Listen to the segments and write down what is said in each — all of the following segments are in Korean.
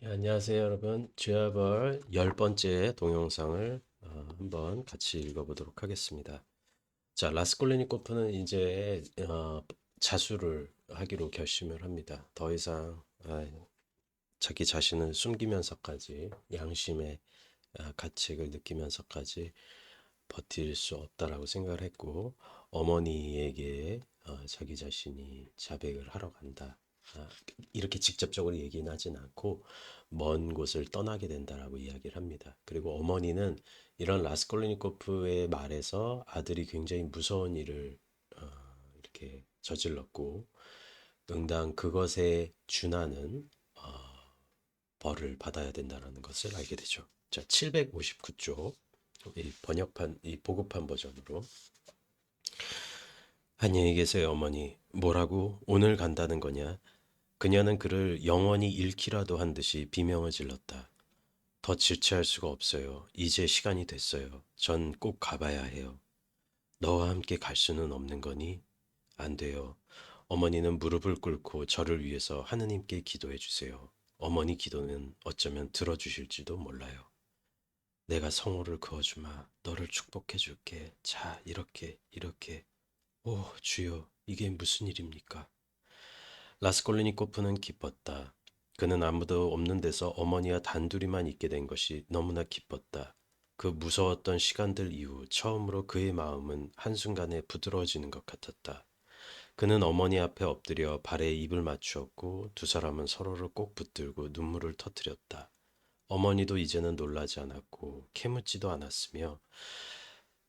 안녕하세요, 여러분. 죄아벌 10번째 동영상을 한번 같이 읽어보도록 하겠습니다. 자, 라스콜리니코프는 이제 자수를 하기로 결심을 합니다. 더 이상 자기 자신을 숨기면서까지 양심의 가책을 느끼면서까지 버틸 수 없다라고 생각을 했고, 어머니에게 자기 자신이 자백을 하러 간다. 아, 이렇게 직접적으로 얘기는 하진 않고 먼 곳을 떠나게 된다라고 이야기를 합니다. 그리고 어머니는 이런 라스콜리니코프의 말에서 아들이 굉장히 무서운 일을 이렇게 저질렀고 응당 그것에 준하는 벌을 받아야 된다는 것을 알게 되죠. 자, 759쪽 이 번역판, 이 보급판 버전으로. 안녕히 계세요, 어머니. 뭐라고? 오늘 간다는 거냐? 그녀는 그를 영원히 잃기라도 한 듯이 비명을 질렀다. 더 질투할 수가 없어요. 이제 시간이 됐어요. 전 꼭 가봐야 해요. 너와 함께 갈 수는 없는 거니? 안 돼요. 어머니는 무릎을 꿇고 저를 위해서 하느님께 기도해 주세요. 어머니 기도는 어쩌면 들어주실지도 몰라요. 내가 성호를 그어주마. 너를 축복해 줄게. 자, 이렇게, 이렇게. 오, 주여, 이게 무슨 일입니까? 라스콜리니코프는 기뻤다. 그는 아무도 없는 데서 어머니와 단둘이만 있게 된 것이 너무나 기뻤다. 그 무서웠던 시간들 이후 처음으로 그의 마음은 한순간에 부드러워지는 것 같았다. 그는 어머니 앞에 엎드려 발에 입을 맞추었고 두 사람은 서로를 꼭 붙들고 눈물을 터뜨렸다. 어머니도 이제는 놀라지 않았고 캐묻지도 않았으며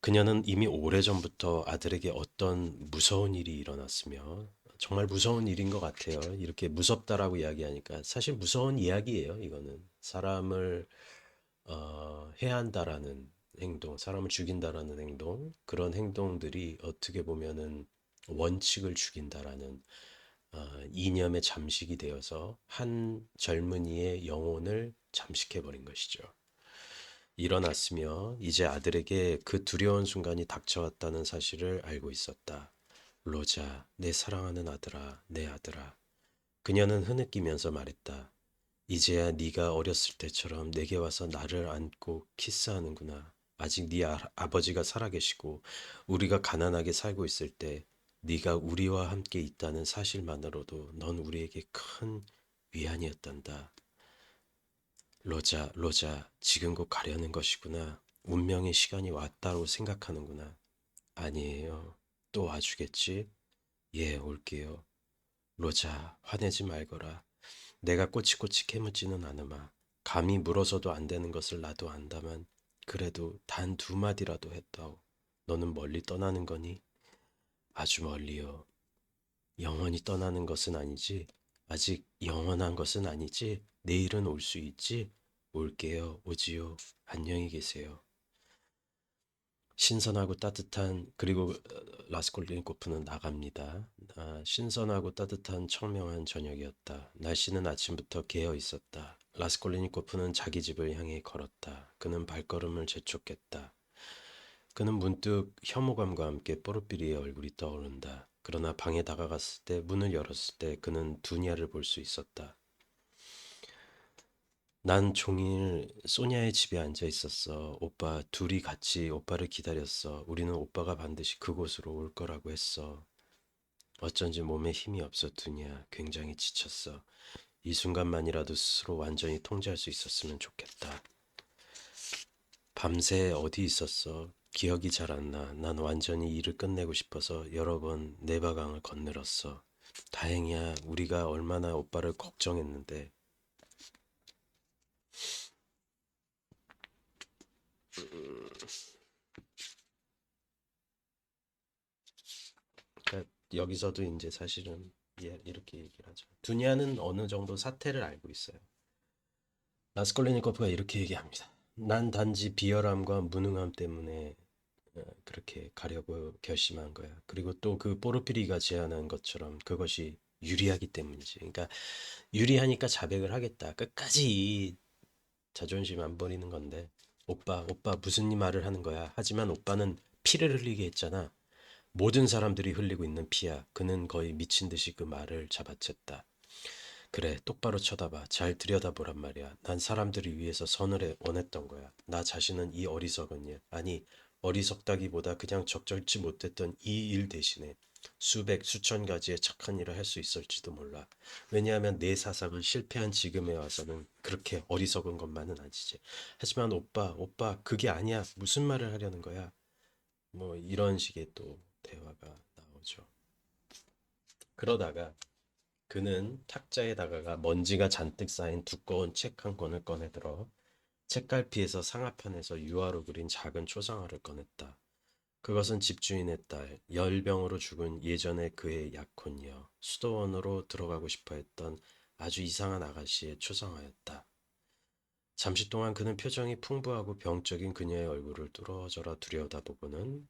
그녀는 이미 오래전부터 아들에게 어떤 무서운 일이 일어났으며 정말 무서운 일인 것 같아요. 이렇게 무섭다라고 이야기하니까 사실 무서운 이야기예요. 이거는 사람을 해한다라는 행동, 사람을 죽인다라는 행동, 그런 행동들이 어떻게 보면은 원칙을 죽인다라는 이념의 잠식이 되어서 한 젊은이의 영혼을 잠식해 버린 것이죠. 일어났으며 이제 아들에게 그 두려운 순간이 닥쳐왔다는 사실을 알고 있었다. 로자, 내 사랑하는 아들아, 내 아들아. 그녀는 흐느끼면서 말했다. 이제야 네가 어렸을 때처럼 내게 와서 나를 안고 키스하는구나. 아직 네 아버지가 살아계시고 우리가 가난하게 살고 있을 때 네가 우리와 함께 있다는 사실만으로도 넌 우리에게 큰 위안이었단다. 로자, 로자, 지금 곧 가려는 것이구나. 운명의 시간이 왔다고 생각하는구나. 아니에요. 또 와주겠지? 예, 올게요. 로자, 화내지 말거라. 내가 꼬치꼬치 캐묻지는 않으마. 감히 물어서도 안 되는 것을 나도 안다만 그래도 단 두 마디라도 했다오. 너는 멀리 떠나는 거니? 아주 멀리요. 영원히 떠나는 것은 아니지. 아직 영원한 것은 아니지. 내일은 올 수 있지. 올게요. 오지요. 안녕히 계세요. 신선하고 따뜻한 그리고 라스콜리니코프는 나갑니다. 신선하고 따뜻한 청명한 저녁이었다. 날씨는 아침부터 개어 있었다. 라스콜리니코프는 자기 집을 향해 걸었다. 그는 발걸음을 재촉했다. 그는 문득 혐오감과 함께 뽀르피리의 얼굴이 떠오른다. 그러나 방에 다가갔을 때 문을 열었을 때 그는 두니아를 볼 수 있었다. 난 종일 소냐의 집에 앉아 있었어. 오빠 둘이 같이 오빠를 기다렸어. 우리는 오빠가 반드시 그곳으로 올 거라고 했어. 어쩐지 몸에 힘이 없어 두냐. 굉장히 지쳤어. 이 순간만이라도 스스로 완전히 통제할 수 있었으면 좋겠다. 밤새 어디 있었어? 기억이 잘 안 나. 난 완전히 일을 끝내고 싶어서 여러 번 네바강을 건너렀어. 다행이야. 우리가 얼마나 오빠를 걱정했는데. 그러니까 여기서도 이제 사실은 예, 이렇게 얘기를 하죠. 두니아는 어느 정도 사태를 알고 있어요. 라스콜리니코프가 이렇게 얘기합니다. 난 단지 비열함과 무능함 때문에 그렇게 가려고 결심한 거야. 그리고 또 그 포르피리가 제안한 것처럼 그것이 유리하기 때문이지. 그러니까 유리하니까 자백을 하겠다. 끝까지 이 자존심 안 버리는 건데. 오빠 무슨 말을 하는 거야? 하지만 오빠는 피를 흘리게 했잖아. 모든 사람들이 흘리고 있는 피야. 그는 거의 미친 듯이 그 말을 잡아챘다. 그래, 똑바로 쳐다봐. 잘 들여다보란 말이야. 난 사람들을 위해서 원했던 거야. 나 자신은 이 어리석은 일, 아니, 어리석다기보다 그냥 적절치 못했던 이 일 대신에 수백, 수천 가지의 착한 일을 할 수 있을지도 몰라. 왜냐하면 내 사상은 실패한 지금에 와서는 그렇게 어리석은 것만은 아니지. 하지만 오빠, 그게 아니야. 무슨 말을 하려는 거야? 뭐 이런 식의 또 대화가 나오죠. 그러다가 그는 탁자에다가 먼지가 잔뜩 쌓인 두꺼운 책 한 권을 꺼내들어 책갈피에서 상아편에서 유화로 그린 작은 초상화를 꺼냈다. 그것은 집주인의 딸, 열병으로 죽은 예전의 그의 약혼녀, 수도원으로 들어가고 싶어 했던 아주 이상한 아가씨의 초상화였다. 잠시 동안 그는 표정이 풍부하고 병적인 그녀의 얼굴을 뚫어져라 들여다보고는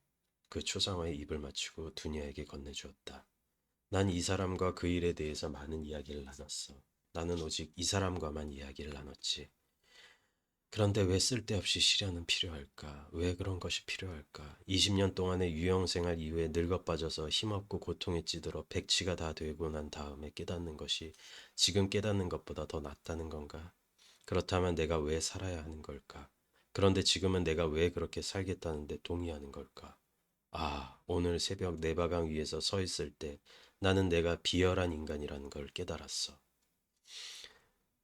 그 초상화에 입을 맞추고 두녀에게 건네주었다. 난 이 사람과 그 일에 대해서 많은 이야기를 나눴어. 나는 오직 이 사람과만 이야기를 나눴지. 그런데 왜 쓸데없이 시련은 필요할까? 왜 그런 것이 필요할까? 20년 동안의 유형생활 이후에 늙어 빠져서 힘없고 고통에 찌들어 백치가 다 되고 난 다음에 깨닫는 것이 지금 깨닫는 것보다 더 낫다는 건가? 그렇다면 내가 왜 살아야 하는 걸까? 그런데 지금은 내가 왜 그렇게 살겠다는데 동의하는 걸까? 아, 오늘 새벽 내바강 위에서 서 있을 때 나는 내가 비열한 인간이라는 걸 깨달았어.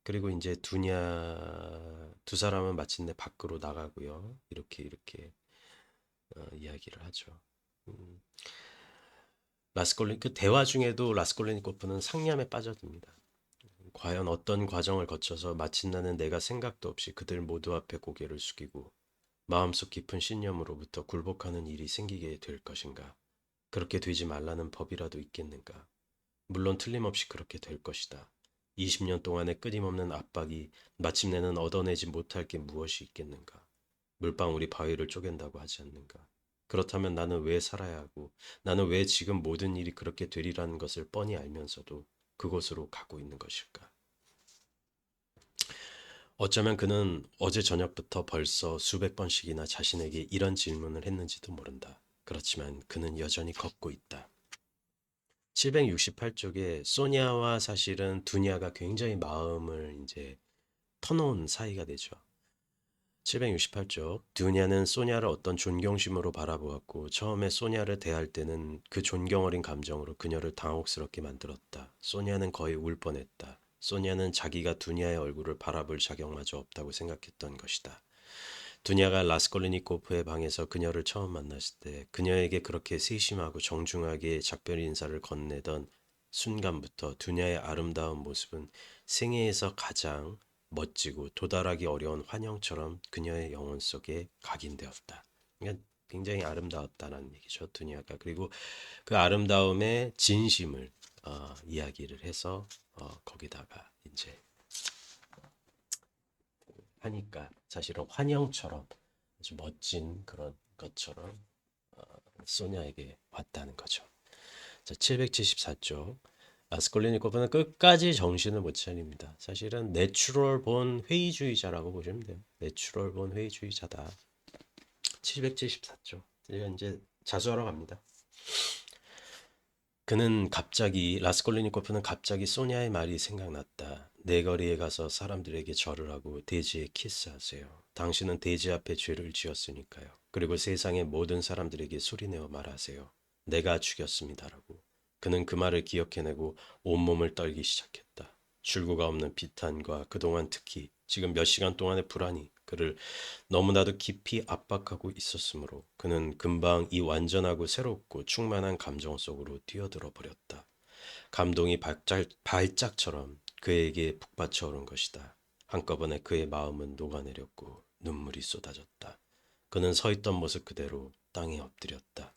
그리고 이제 두 사람은 마침내 밖으로 나가고요. 이렇게 이야기를 하죠. 음, 그 대화 중에도 라스콜리니코프는 상념에 빠져듭니다. 과연 어떤 과정을 거쳐서 마침 나는 내가 생각도 없이 그들 모두 앞에 고개를 숙이고 마음속 깊은 신념으로부터 굴복하는 일이 생기게 될 것인가? 그렇게 되지 말라는 법이라도 있겠는가? 물론 틀림없이 그렇게 될 것이다. 20년 동안의 끊임없는 압박이 마침내는 얻어내지 못할 게 무엇이 있겠는가? 물방울이 바위를 쪼갠다고 하지 않는가? 그렇다면 나는 왜 살아야 하고 나는 왜 지금 모든 일이 그렇게 되리라는 것을 뻔히 알면서도 그곳으로 가고 있는 것일까? 어쩌면 그는 어제 저녁부터 벌써 수백 번씩이나 자신에게 이런 질문을 했는지도 모른다. 그렇지만 그는 여전히 걷고 있다. 768쪽에 소냐와 사실은 두냐가 굉장히 마음을 이제 터놓은 사이가 되죠. 768쪽 두냐는 소냐를 어떤 존경심으로 바라보았고 처음에 소냐를 대할 때는 그 존경 어린 감정으로 그녀를 당혹스럽게 만들었다. 소냐는 거의 울 뻔했다. 소냐는 자기가 두냐의 얼굴을 바라볼 자격마저 없다고 생각했던 것이다. 두냐가 라스콜리니코프의 방에서 그녀를 처음 만났을 때 그녀에게 그렇게 세심하고 정중하게 작별 인사를 건네던 순간부터 두냐의 아름다운 모습은 생애에서 가장 멋지고 도달하기 어려운 환영처럼 그녀의 영혼 속에 각인되었다. 그러니까 굉장히 아름다웠다는 얘기죠, 두냐가. 그리고 그 아름다움의 진심을 이야기를 해서 거기다가 이제 하니까 사실은 환영처럼 아주 멋진 그런 것처럼 소냐에게 왔다는 거죠. 자, 774쪽. 라스콜리니코프는 끝까지 정신을 못 차립니다. 사실은 내추럴 본 회의주의자라고 보시면 돼요. 내추럴 본 회의주의자다. 774쪽. 이제 자수하러 갑니다. 라스콜리니코프는 갑자기 소냐의 말이 생각났다. 내 거리에 가서 사람들에게 절을 하고 대지에 키스하세요. 당신은 대지 앞에 죄를 지었으니까요. 그리고 세상의 모든 사람들에게 소리내어 말하세요. 내가 죽였습니다라고. 그는 그 말을 기억해내고 온몸을 떨기 시작했다. 출구가 없는 비탄과 그동안 특히 지금 몇 시간 동안의 불안이 그를 너무나도 깊이 압박하고 있었으므로 그는 금방 이 완전하고 새롭고 충만한 감정 속으로 뛰어들어 버렸다. 감동이 발작처럼 그에게 북받쳐 오른 것이다. 한꺼번에 그의 마음은 녹아내렸고 눈물이 쏟아졌다. 그는 서 있던 모습 그대로 땅에 엎드렸다.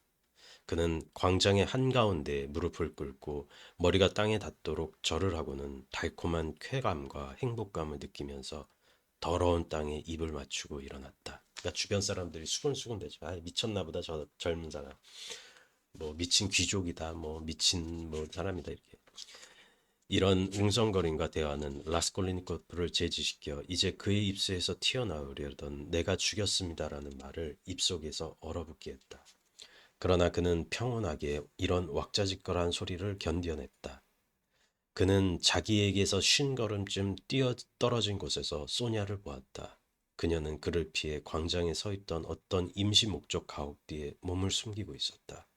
그는 광장의 한가운데 무릎을 꿇고 머리가 땅에 닿도록 절을 하고는 달콤한 쾌감과 행복감을 느끼면서 더러운 땅에 입을 맞추고 일어났다. 그러니까 주변 사람들이 수근수근 대죠. 아, 미쳤나 보다 저 젊은 사람. 뭐 미친 귀족이다. 뭐 미친 뭐 사람이다 이렇게. 이런 웅성거림과 대화는 라스콜리니코프를 제지시켜 이제 그의 입술에서 튀어나오려던 내가 죽였습니다라는 말을 입속에서 얼어붙게 했다. 그러나 그는 평온하게 이런 왁자지껄한 소리를 견뎌냈다. 그는 자기에게서 50걸음쯤 뛰어 떨어진 곳에서 소냐를 보았다. 그녀는 그를 피해 광장에 서 있던 어떤 임시 목적 가옥 뒤에 몸을 숨기고 있었다.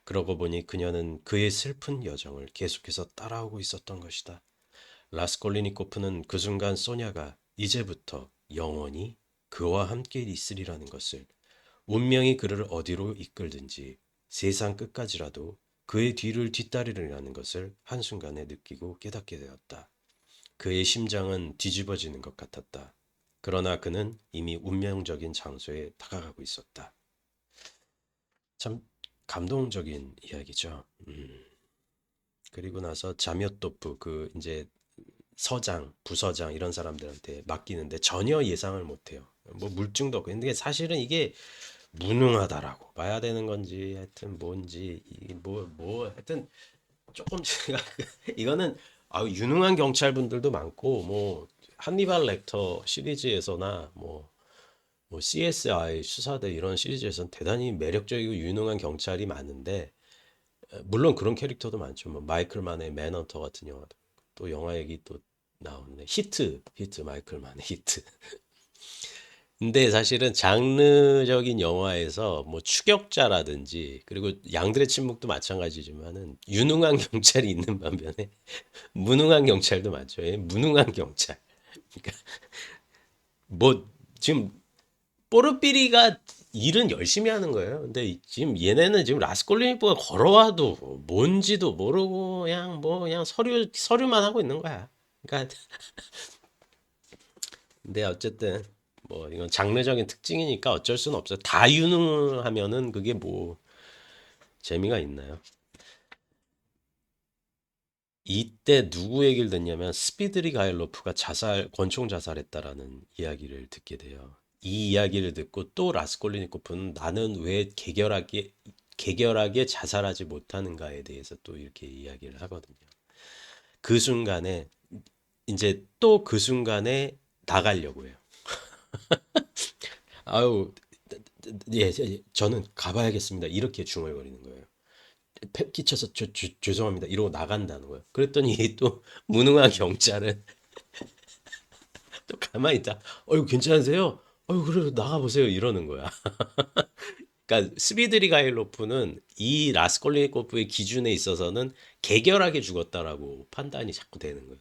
그러고 보니 그녀는 그의 슬픈 여정을 계속해서 따라오고 있었던 것이다. 라스콜리니코프는 그 순간 소냐가 이제부터 영원히 그와 함께 있으리라는 것을, 운명이 그를 어디로 이끌든지 세상 끝까지라도 그의 뒤를 뒤따르리라는 것을 한순간에 느끼고 깨닫게 되었다. 그의 심장은 뒤집어지는 것 같았다. 그러나 그는 이미 운명적인 장소에 다가가고 있었다. 참 감동적인 이야기죠. 그리고 나서 자묘토프 그 이제 서장, 부서장 이런 사람들한테 맡기는데 전혀 예상을 못해요. 뭐 물증도 없고. 근데 사실은 이게 무능하다라고 봐야 되는 건지 하여튼 뭔지 이게 뭐 하여튼 조금 제가 이거는 유능한 경찰분들도 많고 뭐 한니발 렉터 시리즈에서나 뭐 CSI 수사대 이런 시리즈에서는 대단히 매력적이고 유능한 경찰이 많은데 물론 그런 캐릭터도 많죠. 뭐 마이클 만의 맨헌터 같은 영화도 또 영화 얘기 또 나오는데 히트 마이클 만의 히트. 근데 사실은 장르적인 영화에서 뭐 추격자라든지 그리고 양들의 침묵도 마찬가지지만은 유능한 경찰이 있는 반면에 무능한 경찰도 많죠. 예, 무능한 경찰. 그러니까 뭐 지금 뽀르삐리가 일은 열심히 하는 거예요. 근데 지금 얘네는 지금 라스콜리니프가 걸어와도 뭔지도 모르고 그냥 뭐 그냥 서류만 하고 있는 거야. 그러니까 근데 어쨌든 뭐 이건 장르적인 특징이니까 어쩔 수는 없어요. 다 유능하면은 그게 뭐 재미가 있나요? 이때 누구 얘기를 듣냐면 스피드리 가일로프가 권총 자살했다라는 이야기를 듣게 돼요. 이 이야기를 듣고 또 라스콜리니코프는 나는 왜 개결하게 자살하지 못하는가에 대해서 또 이렇게 이야기를 하거든요. 그 순간에 이제 또 그 순간에 나가려고 해요. 아유, 저는 가봐야겠습니다. 이렇게 중얼거리는 거예요. 패 끼쳐서 죄송합니다. 이러고 나간다는 거예요. 그랬더니 또 무능한 경찰은 또 가만히 있다. 어유 괜찮으세요? 어유 그래 나가보세요. 이러는 거야. 그러니까 스비드리가일로프는 이 라스콜리니코프의 기준에 있어서는 개결하게 죽었다라고 판단이 자꾸 되는 거예요.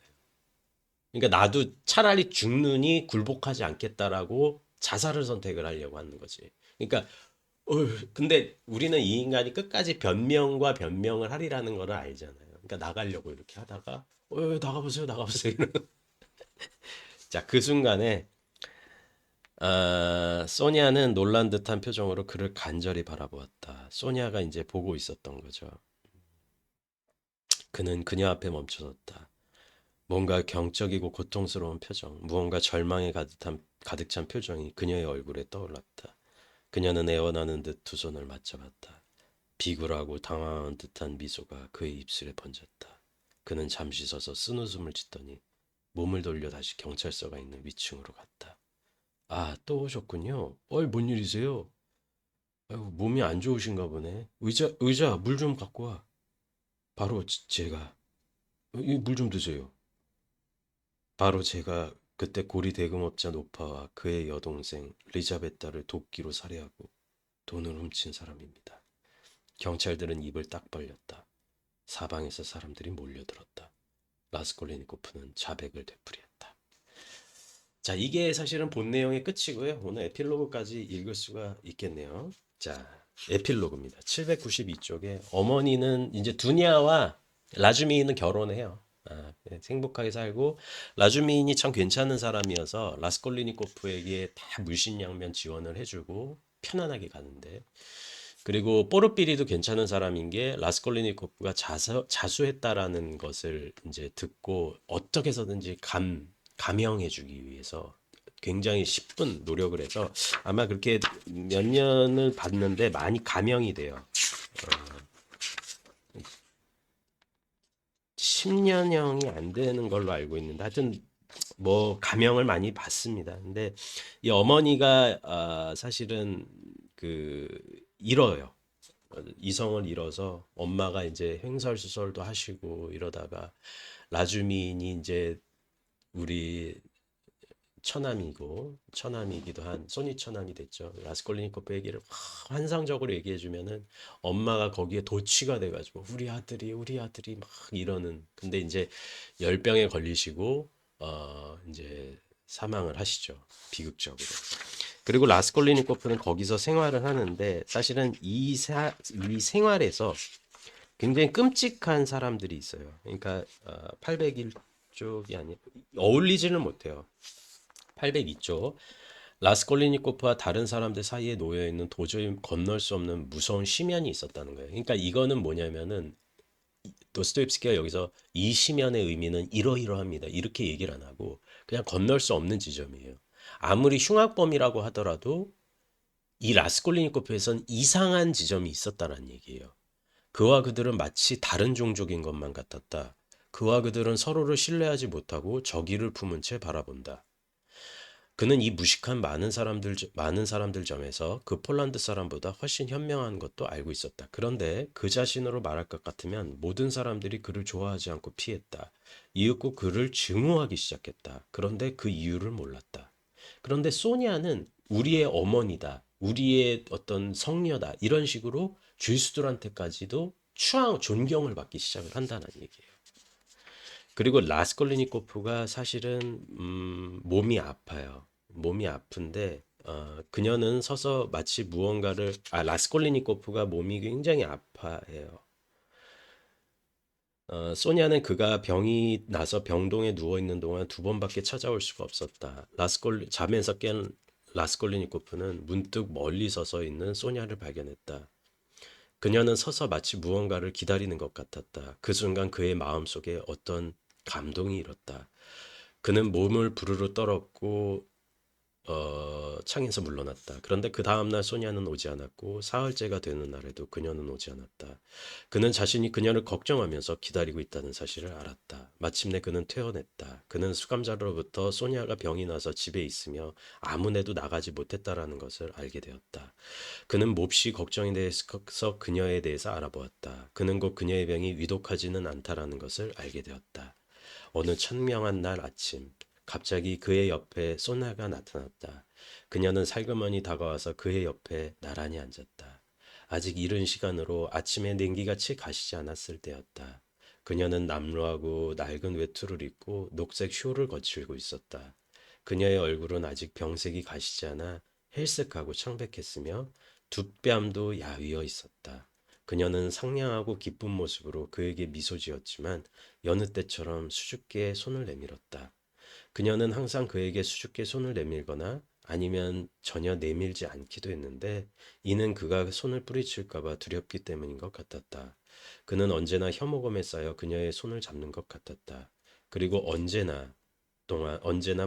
그러니까 나도 차라리 죽느니 굴복하지 않겠다라고 자살을 선택을 하려고 하는 거지. 그러니까 근데 우리는 이 인간이 끝까지 변명과 변명을 하리라는 걸 알잖아요. 그러니까 나가려고 이렇게 하다가 나가보세요, 나가보세요. 자, 그 순간에 소니아는 놀란 듯한 표정으로 그를 간절히 바라보았다. 소니아가 이제 보고 있었던 거죠. 그는 그녀 앞에 멈춰섰다. 뭔가 경적이고 고통스러운 표정, 무언가 절망에 가득 찬 표정이 그녀의 얼굴에 떠올랐다. 그녀는 애원하는 듯 두 손을 맞잡았다. 비굴하고 당황한 듯한 미소가 그의 입술에 번졌다. 그는 잠시 서서 쓴웃음을 짓더니 몸을 돌려 다시 경찰서가 있는 위층으로 갔다. 아, 또 오셨군요. 뭔 일이세요? 아이고, 몸이 안 좋으신가 보네. 의자, 물 좀 갖고 와. 바로 제가. 물 좀 드세요. 바로 제가 그때 고리 대금업자 노파와 그의 여동생 리자베타를 도끼로 살해하고 돈을 훔친 사람입니다. 경찰들은 입을 딱 벌렸다. 사방에서 사람들이 몰려들었다. 라스콜리니코프는 자백을 되풀이했다. 자, 이게 사실은 본 내용의 끝이고요. 오늘 에필로그까지 읽을 수가 있겠네요. 자, 에필로그입니다. 792쪽에 어머니는 이제 두니아와 라주미인은 결혼해요. 행복하게 살고 라주미인이 참 괜찮은 사람이어서 라스콜리니코프에게 다 물신양면 지원을 해주고 편안하게 가는데 그리고 뽀르피리도 괜찮은 사람인 게 라스콜리니코프가 자수했다라는 것을 이제 듣고 어떻게 해서든지 감형해주기 위해서 굉장히 10분 노력을 해서 아마 그렇게 몇 년을 봤는데 많이 감형이 돼요. 10년형이 안 되는 걸로 알고 있는데 하여튼 뭐 감형을 많이 받습니다. 근데 이 어머니가 사실은 그 잃어요. 이성을 잃어서 엄마가 이제 횡설수설도 하시고 이러다가 라주민이 이제 우리 처남이기도 한 소니 처남이 됐죠. 라스콜리니코프 얘기를 환상적으로 얘기해 주면은 엄마가 거기에 도취가 돼가지고 우리 아들이 막 이러는. 근데 이제 열병에 걸리시고 이제 사망을 하시죠. 비극적으로. 그리고 라스콜리니코프는 거기서 생활을 하는데 사실은 이 생활에서 굉장히 끔찍한 사람들이 있어요. 그러니까 801쪽이 아니 어울리지는 못해요. 802쪽 라스콜리니코프와 다른 사람들 사이에 놓여 있는 도저히 건널 수 없는 무서운 심연이 있었다는 거예요. 그러니까 이거는 뭐냐면은 도스토옙스키가 여기서 이 심연의 의미는 이러이러합니다. 이렇게 얘기를 안 하고 그냥 건널 수 없는 지점이에요. 아무리 흉악범이라고 하더라도 이 라스콜리니코프에선 이상한 지점이 있었다는 얘기예요. 그와 그들은 마치 다른 종족인 것만 같았다. 그와 그들은 서로를 신뢰하지 못하고 적의를 품은 채 바라본다. 그는 이 무식한 많은 사람들 점에서 그 폴란드 사람보다 훨씬 현명한 것도 알고 있었다. 그런데 그 자신으로 말할 것 같으면 모든 사람들이 그를 좋아하지 않고 피했다. 이윽고 그를 증오하기 시작했다. 그런데 그 이유를 몰랐다. 그런데 소니아는 우리의 어머니다, 우리의 어떤 성녀다 이런 식으로 죄수들한테까지도 존경을 받기 시작을 한다는 얘기예요. 그리고 라스콜리니코프가 사실은 몸이 아파요. 몸이 아픈데 그녀는 서서 마치 무언가를 라스콜리니코프가 몸이 굉장히 아파해요. 소냐는 그가 병이 나서 병동에 누워 있는 동안 두 번밖에 찾아올 수가 없었다. 잠에서 깬 라스콜리니코프는 문득 멀리 서서 있는 소냐를 발견했다. 그녀는 서서 마치 무언가를 기다리는 것 같았다. 그 순간 그의 마음속에 어떤 감동이 일었다. 그는 몸을 부르르 떨었고 창에서 물러났다. 그런데 그 다음날 소냐는 오지 않았고 사흘째가 되는 날에도 그녀는 오지 않았다. 그는 자신이 그녀를 걱정하면서 기다리고 있다는 사실을 알았다. 마침내 그는 퇴원했다. 그는 수감자로부터 소냐가 병이 나서 집에 있으며 아무데도 나가지 못했다라는 것을 알게 되었다. 그는 몹시 걱정이 돼서 그녀에 대해서 알아보았다. 그는 곧 그녀의 병이 위독하지는 않다라는 것을 알게 되었다. 어느 천명한 날 아침, 갑자기 그의 옆에 소나가 나타났다. 그녀는 살그머니 다가와서 그의 옆에 나란히 앉았다. 아직 이른 시간으로 아침에 냉기같이 가시지 않았을 때였다. 그녀는 남루하고 낡은 외투를 입고 녹색 쇼를 거칠고 있었다. 그녀의 얼굴은 아직 병색이 가시지 않아 헬쓱하고 창백했으며 두 뺨도 야위어 있었다. 그녀는 상냥하고 기쁜 모습으로 그에게 미소 지었지만 여느 때처럼 수줍게 손을 내밀었다. 그녀는 항상 그에게 수줍게 손을 내밀거나 아니면 전혀 내밀지 않기도 했는데 이는 그가 손을 뿌리칠까봐 두렵기 때문인 것 같았다. 그는 언제나 혐오감에 쌓여 그녀의 손을 잡는 것 같았다. 그리고 언제나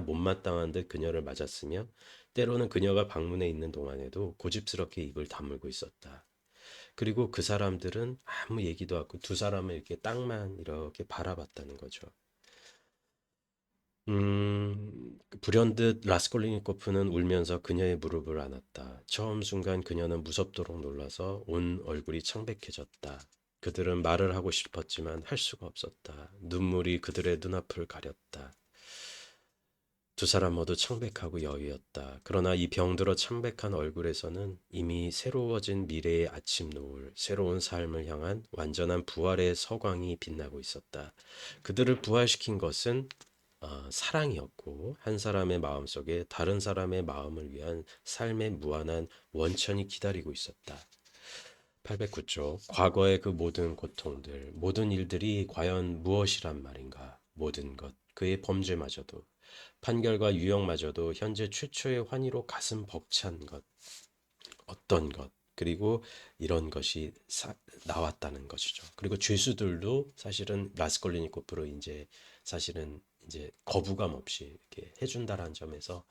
못마땅한 듯 그녀를 맞았으며 때로는 그녀가 방문해 있는 동안에도 고집스럽게 입을 다물고 있었다. 그리고 그 사람들은 아무 얘기도 않고 두 사람을 이렇게 땅만 이렇게 바라봤다는 거죠. 불현듯 라스콜리니코프는 울면서 그녀의 무릎을 안았다. 처음 순간 그녀는 무섭도록 놀라서 온 얼굴이 창백해졌다. 그들은 말을 하고 싶었지만 할 수가 없었다. 눈물이 그들의 눈앞을 가렸다. 두 사람 모두 창백하고 여위었다. 그러나 이 병들어 창백한 얼굴에서는 이미 새로워진 미래의 아침 노을, 새로운 삶을 향한 완전한 부활의 서광이 빛나고 있었다. 그들을 부활시킨 것은 사랑이었고 한 사람의 마음속에 다른 사람의 마음을 위한 삶의 무한한 원천이 기다리고 있었다. 809쪽 과거의 그 모든 고통들, 모든 일들이 과연 무엇이란 말인가? 모든 것, 그의 범죄마저도 판결과 유형마저도 현재 최초의 환희로 가슴 벅찬 것, 어떤 것, 그리고 이런 것이 나왔다는 것이죠. 그리고 죄수들도 사실은 라스콜리니코프로 이제 사실은 이제 거부감 없이 이렇게 해준다라는 점에서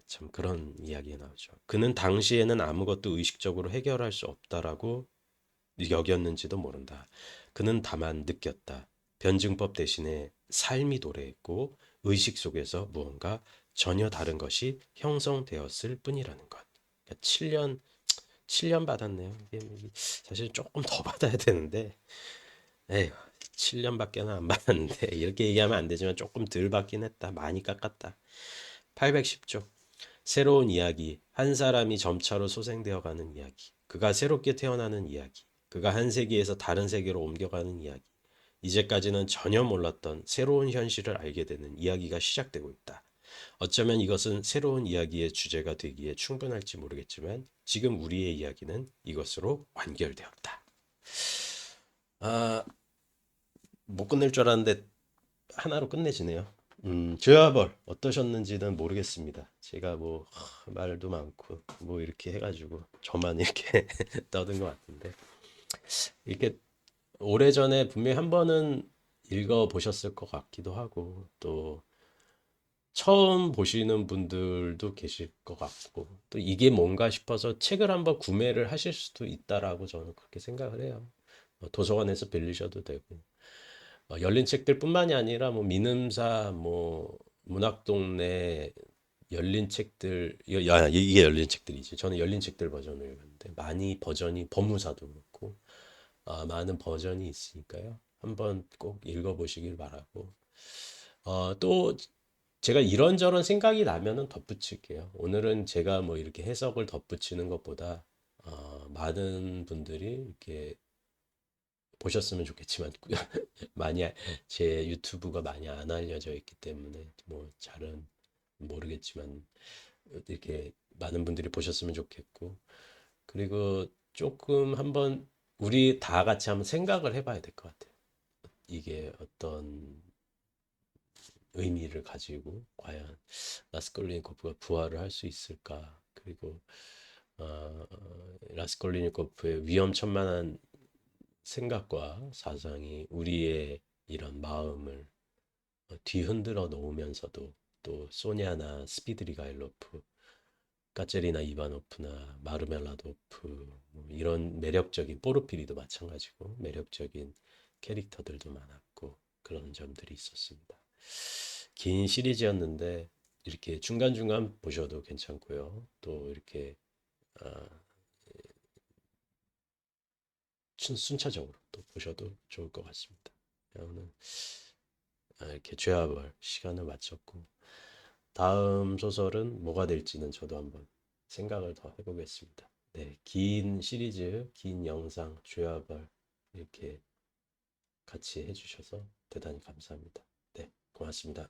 참 그런 이야기가 나오죠. 그는 당시에는 아무것도 의식적으로 해결할 수 없다라고 여겼는지도 모른다. 그는 다만 느꼈다. 변증법 대신에 삶이 도래했고 의식 속에서 무언가 전혀 다른 것이 형성되었을 뿐이라는 것. 그러니까 7년 받았네요. 이게 사실 조금 더 받아야 되는데, 에휴, 7년밖에 안 받았는데 이렇게 얘기하면 안 되지만 조금 덜 받긴 했다. 많이 깎았다. 810조. 새로운 이야기. 한 사람이 점차로 소생되어 가는 이야기. 그가 새롭게 태어나는 이야기. 그가 한 세계에서 다른 세계로 옮겨가는 이야기. 이제까지는 전혀 몰랐던 새로운 현실을 알게 되는 이야기가 시작되고 있다. 어쩌면 이것은 새로운 이야기의 주제가 되기에 충분할지 모르겠지만 지금 우리의 이야기는 이것으로 완결되었다. 아, 못 끝낼 줄 알았는데 하나로 끝내지네요. 조야벌 어떠셨는지는 모르겠습니다. 제가 뭐 말도 많고 뭐 이렇게 해가지고 저만 이렇게 떠든 것 같은데 이렇게 오래전에 분명히 한 번은 읽어 보셨을 것 같기도 하고 또 처음 보시는 분들도 계실 것 같고 또 이게 뭔가 싶어서 책을 한번 구매를 하실 수도 있다라고 저는 그렇게 생각을 해요. 도서관에서 빌리셔도 되고 열린 책들뿐만이 아니라 뭐 민음사 뭐 문학동네 열린 책들 이게 열린 책들이지. 저는 열린 책들 버전을 읽었는데 많이 버전이 법무사도 그렇고 많은 버전이 있으니까요. 한번 꼭 읽어보시길 바라고 또 제가 이런저런 생각이 나면은 덧붙일게요. 오늘은 제가 뭐 이렇게 해석을 덧붙이는 것보다 많은 분들이 이렇게 보셨으면 좋겠지만 많이 제 유튜브가 많이 안 알려져 있기 때문에 뭐 잘은 모르겠지만 이렇게 많은 분들이 보셨으면 좋겠고 그리고 조금 한번 우리 다 같이 한번 생각을 해봐야 될 것 같아요. 이게 어떤 의미를 가지고 과연 라스콜리니코프가 부활을 할 수 있을까? 그리고 어, 라스콜리니코프의 위험천만한 생각과 사상이 우리의 이런 마음을 뒤흔들어 놓으면서도 또 소냐나 스피드리가일로프, 까제리나 이바노프나 마르멜라도프 뭐 이런 매력적인 포르피리도 마찬가지고 매력적인 캐릭터들도 많았고 그런 점들이 있었습니다. 긴 시리즈였는데 이렇게 중간중간 보셔도 괜찮고요. 또 이렇게 아, 순차적으로 또 보셔도 좋을 것 같습니다. 오늘 이렇게 죄와벌 시간을 마쳤고 다음 소설은 뭐가 될지는 저도 한번 생각을 더 해보겠습니다. 네, 긴 시리즈, 긴 영상, 죄와벌 이렇게 같이 해주셔서 대단히 감사합니다. 네, 고맙습니다.